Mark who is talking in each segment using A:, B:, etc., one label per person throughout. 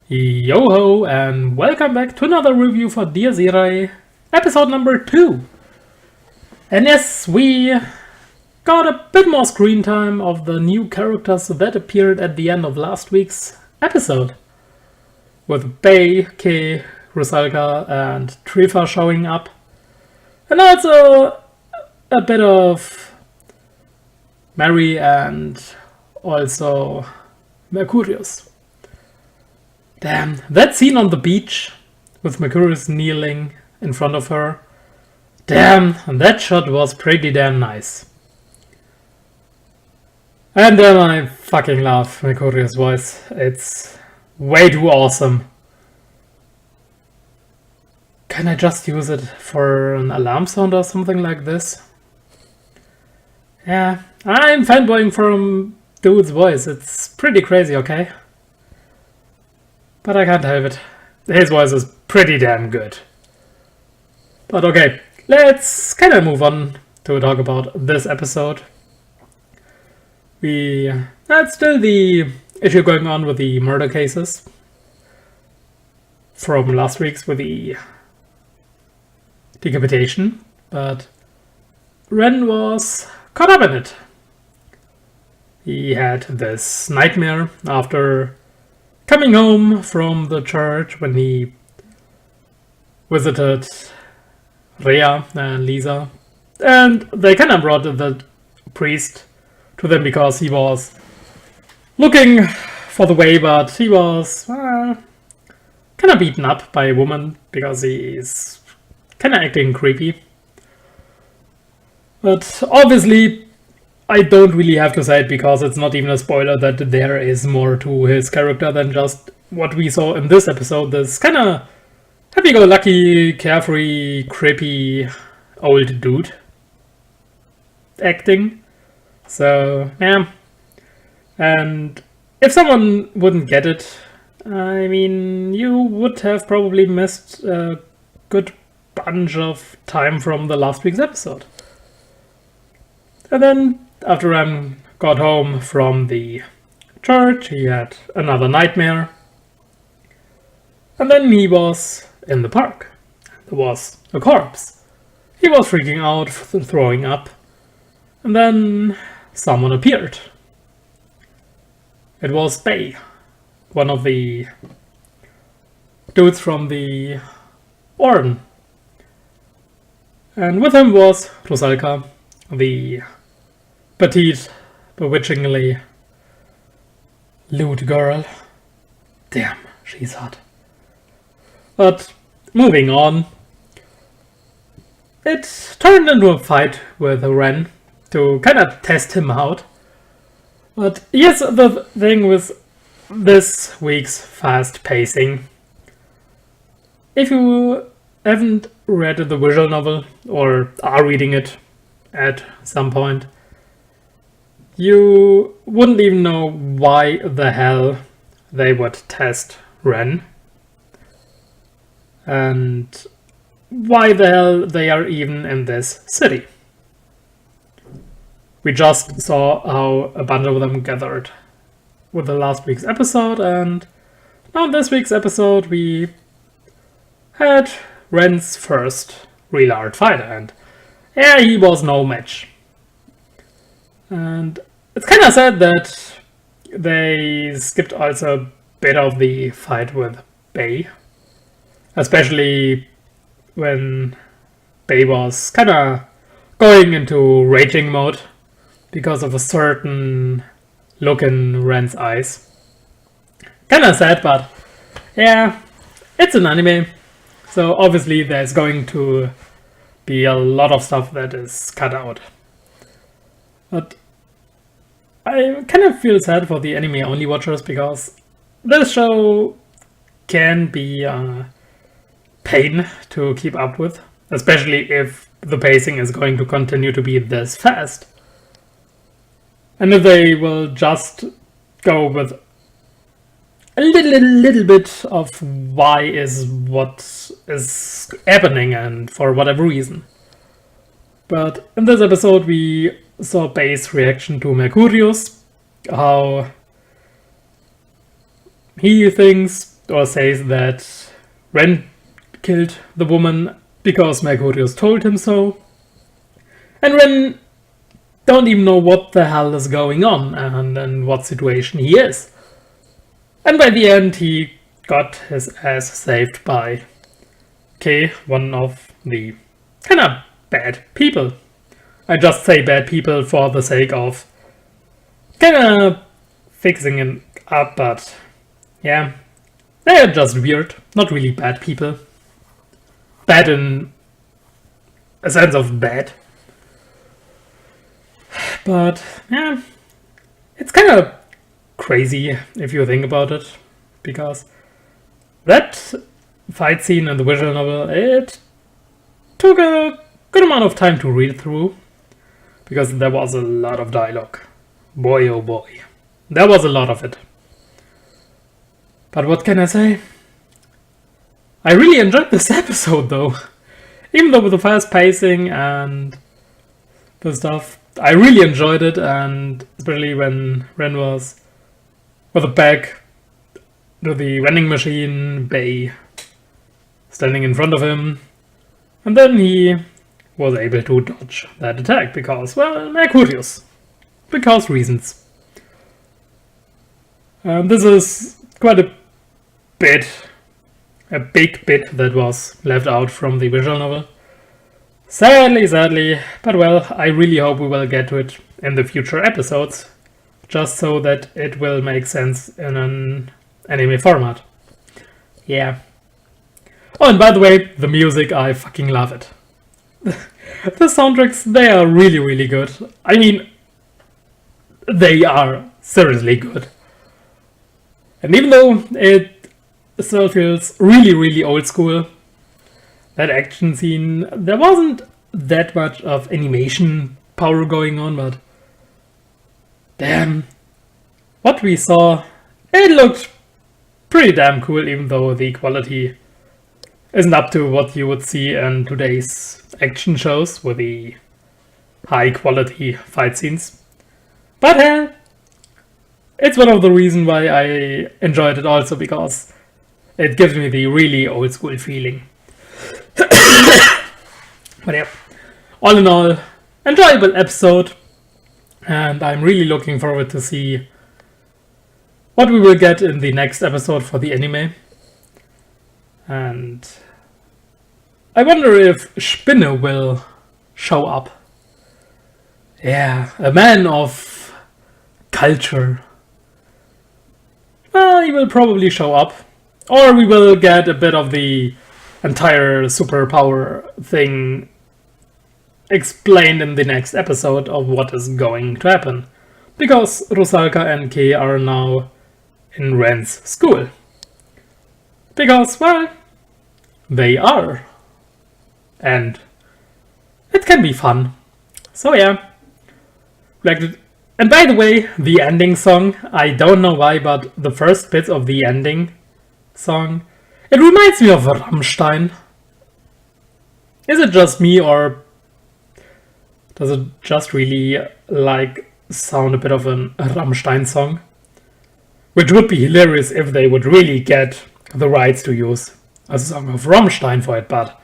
A: Yo-ho, and welcome back to another review for Dear Irae, episode number 2. And yes, we got a bit more screen time of the new characters that appeared at the end of last week's episode. With Bei, Ke, Rusalka, and Trifa showing up. And also a bit of Mary and also Mercurius. Damn, that scene on the beach with Mercurius kneeling in front of her. Damn, that shot was pretty damn nice. And then I fucking love Mercurius' voice. It's way too awesome. Can I just use it for an alarm sound or something like this? Yeah, I'm fanboying from dude's voice. It's pretty crazy, okay? But I can't help it. His voice is pretty damn good. But okay, let's kind of move on to talk about this episode. That's still the issue going on with the murder cases from last week's with the decapitation, but Ren was caught up in it. He had this nightmare after coming home from the church when he visited Rhea and Lisa, and they kind of brought the priest to them because he was looking for the way, but he was kind of beaten up by a woman because he's kind of acting creepy. But obviously, I don't really have to say it because it's not even a spoiler that there is more to his character than just what we saw in this episode. This kind of happy-go-lucky, carefree, creepy old dude acting. So, yeah. And if someone wouldn't get it, I mean, you would have probably missed a good bunch of time from the last week's episode. And then after Ram got home from the church, he had another nightmare. And then he was in the park. There was a corpse. He was freaking out, throwing up. And then someone appeared. It was Bei, one of the dudes from the Orden. And with him was Rusalka, the petite, bewitchingly lewd girl. Damn, she's hot. But moving on, it turned into a fight with Ren to kind of test him out. But yes, the thing with this week's fast pacing, if you haven't read the visual novel or are reading it at some point, you wouldn't even know why the hell they would test Ren. And why the hell they are even in this city. We just saw how a bunch of them gathered with the last week's episode, and now in this week's episode we had Ren's first real hard fight, and yeah, he was no match. And it's kind of sad that they skipped also a bit of the fight with Bei. Especially when Bei was kind of going into raging mode because of a certain look in Ren's eyes. Kind of sad, but yeah, it's an anime. So obviously there's going to be a lot of stuff that is cut out. But I kind of feel sad for the anime only watchers because this show can be pain to keep up with, especially if the pacing is going to continue to be this fast. And if they will just go with a little bit of why is what is happening and for whatever reason. But in this episode we saw Bei's reaction to Mercurius, how he thinks or says that Ren killed the woman because Mercurius told him so. And Ren don't even know what the hell is going on and in what situation he is. And by the end he got his ass saved by K, one of the kind of bad people. I just say bad people for the sake of kind of fixing it up, but yeah, they're just weird, not really bad people. Bad in a sense of bad. But yeah, it's kind of crazy if you think about it, because that fight scene in the visual novel, it took a good amount of time to read through, because there was a lot of dialogue. Boy oh boy, there was a lot of it. But what can I say? I really enjoyed this episode though. Even though with the fast pacing and the stuff, I really enjoyed it, and especially when Ren was with a back to the vending machine, Bei standing in front of him, and then he was able to dodge that attack because, well, Mercurius. Because reasons. This is quite a big bit that was left out from the visual novel. Sadly, but well, I really hope we will get to it in the future episodes, just so that it will make sense in an anime format. Yeah. Oh, and by the way, the music, I fucking love it. The soundtracks, they are really, really good. I mean, they are seriously good. And even though it still feels really, really old school, that action scene, there wasn't that much of animation power going on, but damn, what we saw, it looked pretty damn cool, even though the quality isn't up to what you would see in today's action shows with the high quality fight scenes. But it's one of the reasons why I enjoyed it also, because it gives me the really old school feeling. But yeah, all in all, enjoyable episode, and I'm really looking forward to see what we will get in the next episode for the anime. And I wonder if Spinne will show up. Yeah, a man of culture. Well, he will probably show up, or we will get a bit of the entire superpower thing explained in the next episode of what is going to happen, because Rusalka and Kei are now in Ren's school. Because, well, they are. And it can be fun. So yeah. And by the way, the ending song, I don't know why, but the first bits of the ending song, it reminds me of Rammstein. Is it just me, or does it just really sound a bit of a Rammstein song? Which would be hilarious if they would really get the rights to use a song of Rammstein for it, but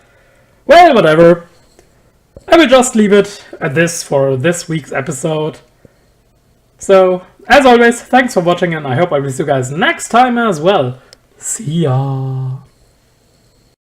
A: well, whatever. I will just leave it at this for this week's episode. So, as always, thanks for watching, and I hope I will see you guys next time as well. See ya!